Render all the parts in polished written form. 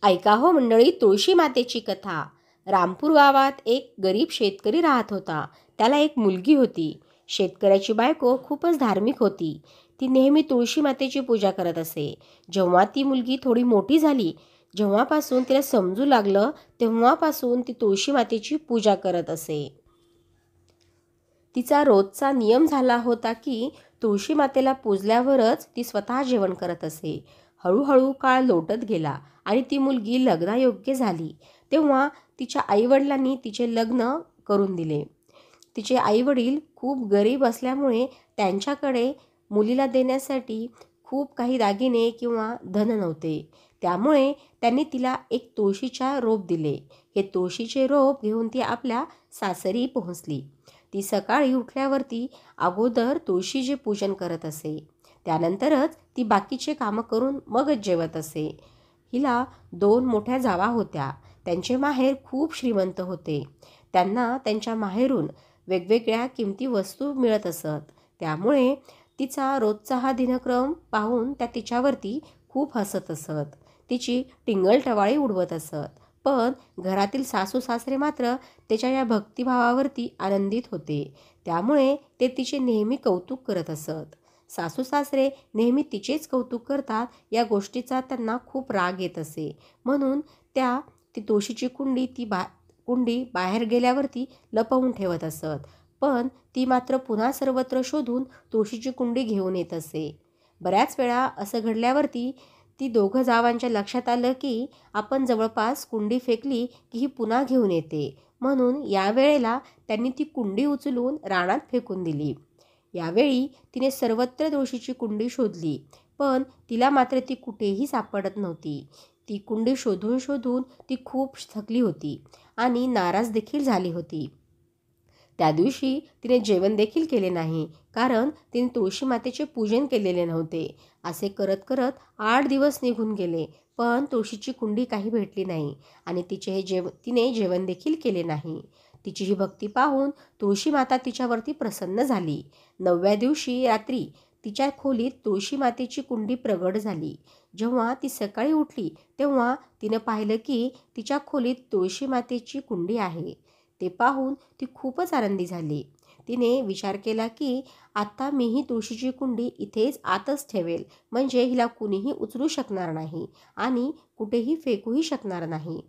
ऐका हो मंडळी, तुळशी मातेची कथा. रामपूर गावात एक गरीब शेतकरी राहत होता. त्याला एक मुलगी होती. शेतकऱ्याची बायको खूपच धार्मिक होती. ती नेहमी तुळशी मातेची पूजा करत असे. जेव्हा ती मुलगी थोडी मोठी झाली, जेव्हापासून तिला समजू लागलं, तेव्हापासून ती तुळशी मातेची पूजा करत असे. तिचा रोजचा नियम झाला होता की तुळशी मातेला पूजल्यावरच ती स्वतः जेवण करत असे. हळूहळू काळ लोटत गेला आणि ती मुलगी लग्नायोग्य झाली. तेव्हा तिच्या आईवडिलांनी तिचे लग्न करून दिले. तिचे आईवडील खूप गरीब असल्यामुळे त्यांच्याकडे मुलीला देण्यासाठी खूप काही दागिने किंवा धन नव्हते. त्यामुळे त्यांनी तिला एक तुळशीचा रोप दिले. हे तुळशीचे रोप घेऊन ती आपल्या सासरी पोहोचली. ती सकाळी उठल्यावरती अगोदर तुळशीचे पूजन करत असे. त्यानंतरच ती बाकीचे कामं करून मगच जेवत असे. हिला 2 मोठ्या जावा होत्या. त्यांचे माहेर खूप श्रीमंत होते. त्यांना त्यांच्या माहेरून वेगवेगळ्या किमती वस्तू मिळत असत. त्यामुळे तिचा रोजचा हा दिनक्रम पाहून त्या तिच्यावरती खूप हसत असत. तिची टिंगलटवाळी उडवत असत. पण घरातील सासू सासरे मात्र त्याच्या या भक्तिभावावरती आनंदित होते. त्यामुळे ते तिचे नेहमी कौतुक करत असत. सासू सासरे नेहमी तिचेच कौतुक करतात या गोष्टीचा त्यांना खूप राग येत असे. म्हणून ती तुळशीची कुंडी बाहेर गेल्यावरती लपवून ठेवत असत. पण ती मात्र पुन्हा सर्वत्र शोधून तुळशीची कुंडी घेऊन येत असे. बऱ्याच वेळा असं घडल्यावरती ती दोघं जावांच्या लक्षात आलं की आपण जवळपास कुंडी फेकली की ही पुन्हा घेऊन येते. म्हणून यावेळेला त्यांनी ती कुंडी उचलून रानात फेकून दिली. यावेळी तिने सर्वत्र तुळशीची कुंडी शोधली, पण तिला मात्र ती कुठेही सापडत नव्हती. ती कुंडी शोधून शोधून ती खूप थकली होती आणि नाराज देखील झाली होती. त्या दिवशी तिने जेवण देखील केले नाही, कारण तिने तुळशी मातेचे पूजन केलेले नव्हते. असे करत करत 8 दिवस निघून गेले, पण तुळशीची कुंडी काही भेटली नाही आणि तिने जेवण देखील केले नाही. तिची ही भक्ती पाहून तुळशी माता तिच्यावरती प्रसन्न झाली. 9व्या दिवशी रात्री तिच्या खोलीत तुळशी मातेची कुंडी प्रगट झाली. जेव्हा ती सकाळी उठली तेव्हा तिनं पाहिलं की तिच्या खोलीत तुळशी मातेची कुंडी आहे. ते पाहून ती खूपच आनंदी झाली. तिने विचार केला की आता मी ही तुळशीची कुंडी इथेच आतच ठेवेल, म्हणजे हिला कुणीही उचलू शकणार नाही आणि कुठेही फेकूही शकणार नाही.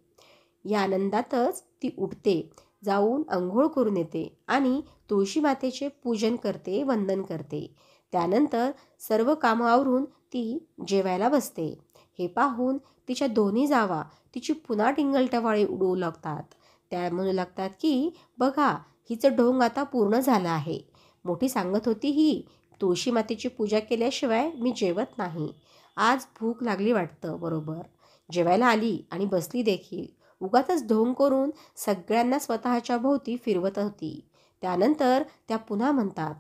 या आनंदातच ती उठते, जाऊन अंघोळ करून येते आणि तुळशी मातेचे पूजन करते, वंदन करते. त्यानंतर सर्व कामं आवरून ती जेवायला बसते. हे पाहून तिच्या दोन्ही जावा तिची पुन्हा टिंगलटवाळी उडवू लागतात. त्या म्हणू लागतात की बघा, हिचं ढोंग आता पूर्ण झालं आहे. मोठी सांगत होती ही, तुळशी मातेची पूजा केल्याशिवाय मी जेवत नाही. आज भूक लागली वाटतं. बरोबर जेवायला आली आणि बसली देखील. उगाचच ढोंग करून सगळ्यांना स्वतःच्या भोवती फिरवत होती. त्यानंतर त्या पुन्हा म्हणतात,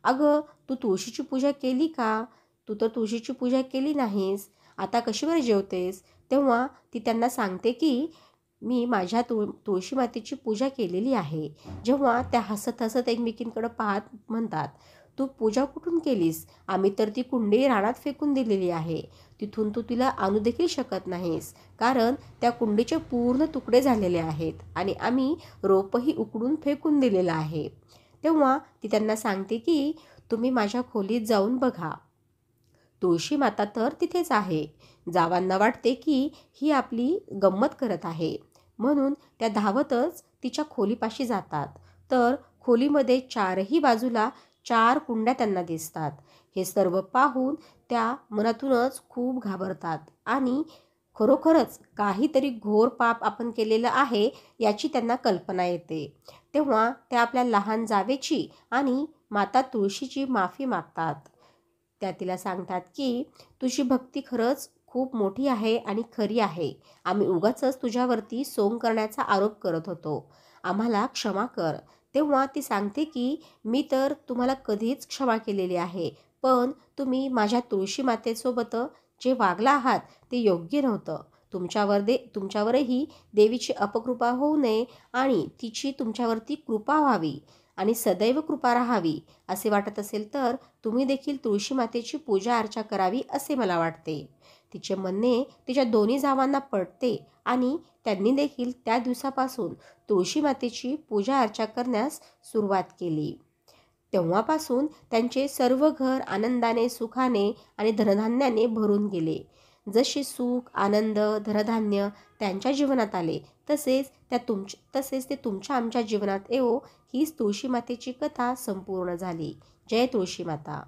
अगं तू तुळशीची पूजा केली का? तू तर तुळशीची पूजा केली नाहीस, आता कशी बरं जेवतेस? तेव्हा ती त्यांना सांगते की मी माझ्या तुळशी मातेची पूजा केलेली आहे. जेव्हा त्या हसत हसत एकमेकींकडे पाहत म्हणतात, तू पूजा कुठून केलीस? आम्ही तर ती कुंडी रानात फेकून दिलेली आहे. तिथून तू तिला आणू देखील शकत नाहीस, कारण त्या कुंडीचे पूर्ण तुकडे झालेले आहेत आणि आम्ही रोपही उकडून फेकून दिलेलं आहे. तेव्हा ती त्यांना सांगते की तुम्ही माझ्या खोलीत जाऊन बघा, तुळशी माता तर तिथेच आहे. जावांना वाटते की ही आपली गंमत करत आहे, म्हणून त्या धावतच तिच्या खोलीपाशी जातात. तर खोलीमध्ये चारही बाजूला 4 कुंड्या त्यांना दिसतात. हे सर्व पाहून त्या मनातूनच खूप घाबरतात आणि खरोखरच काहीतरी घोर पाप आपण केलेलं आहे याची त्यांना कल्पना येते. तेव्हा त्या आपल्या लहान जावेची आणि माता तुळशीची माफी मागतात. त्या तिला सांगतात की तुझी भक्ती खरंच खूप मोठी आहे आणि खरी आहे. आम्ही उगाचच तुझ्यावरती सोंग करण्याचा आरोप करत होतो. आम्हाला क्षमा कर. तेव्हा ती सांगते की मी तर तुम्हाला कधीच क्षमा केलेली आहे, पण तुम्ही माझ्या तुळशी मातेसोबत जे वागला आहात ते योग्य नव्हतं. तुमच्यावरही देवीची अपकृपा होऊ नये आणि तिची तुमच्यावरती कृपा व्हावी आणि सदैव कृपा राहावी असे वाटत असेल तर तुम्ही देखील तुळशी मातेची पूजा अर्चा करावी असे मला वाटते. तिचे म्हणणे तिच्या दोन्ही जावांना पटते आणि त्यांनी देखील त्या दिवसापासून तुळशी मातेची पूजा अर्चा करण्यास सुरुवात केली. तेव्हापासून त्यांचे सर्व घर आनंदाने, सुखाने आणि धनधान्याने भरून गेले. जसे सुख, आनंद, धनधान्य त्यांच्या जीवनात आले, तसेच ते तुमच्या आमच्या जीवनात येवो, हीच तुळशी मातेची कथा संपूर्ण झाली. जय तुळशी माता.